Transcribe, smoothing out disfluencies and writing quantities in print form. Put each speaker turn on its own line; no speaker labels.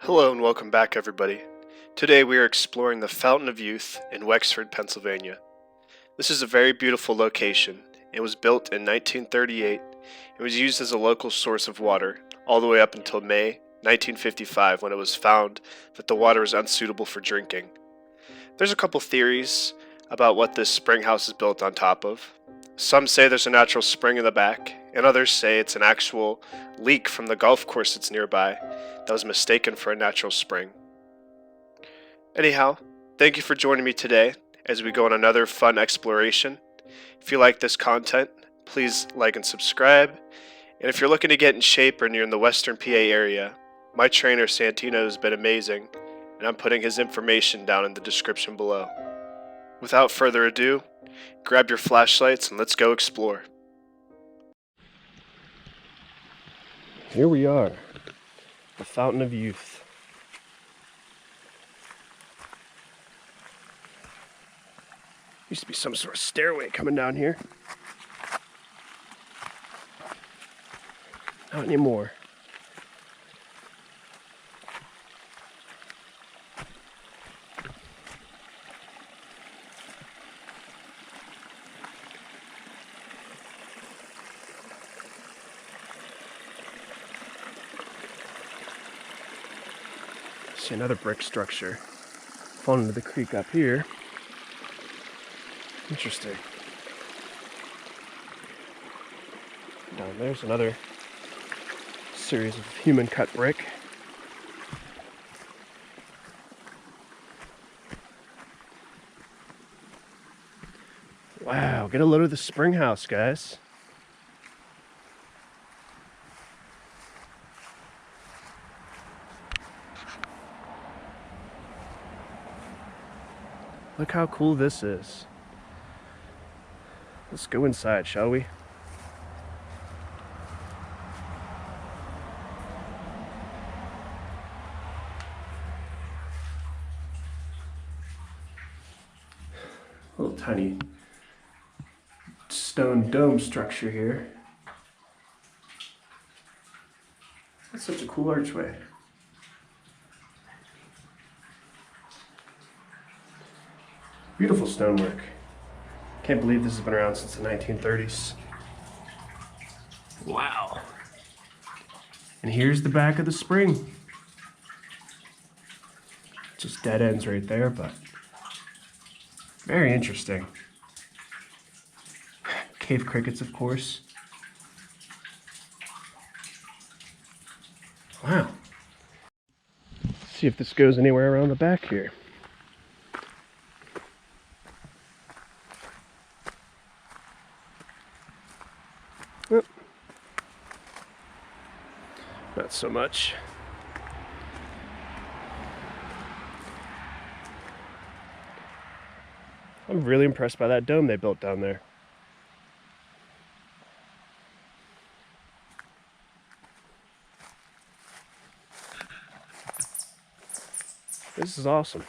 Hello and welcome back, everybody. Today we are exploring the Fountain of Youth in Wexford, Pennsylvania. This is a very beautiful location. It was built in 1938 and was used as a local source of water all the way up until May 1955 when it was found that the water was unsuitable for drinking. There's a couple theories about what this spring house is built on top of. Some say there's a natural spring in the back, and others say it's an actual leak from the golf course that's nearby that was mistaken for a natural spring. Anyhow, thank you for joining me today as we go on another fun exploration. If you like this content, please like and subscribe. And if you're looking to get in shape or near in the Western PA area, my trainer Santino has been amazing, and I'm putting his information down in the description below. Without further ado, grab your flashlights and let's go explore. Here we are, the Fountain of Youth. Used to be some sort of stairway coming down here. Not anymore. See another brick structure falling into the creek up here. Interesting. Down there's another series of human cut brick. Wow, get a load of the spring house, guys. Look how cool this is. Let's go inside, shall we? Little tiny stone dome structure here. That's such a cool archway. Beautiful stonework. Can't believe this has been around since the 1930s. Wow. And here's the back of the spring. Just dead ends right there, but very interesting. Cave crickets, of course. Wow. Let's see if this goes anywhere around the back here. Oh. Not so much. I'm really impressed by that dome they built down there. This is awesome.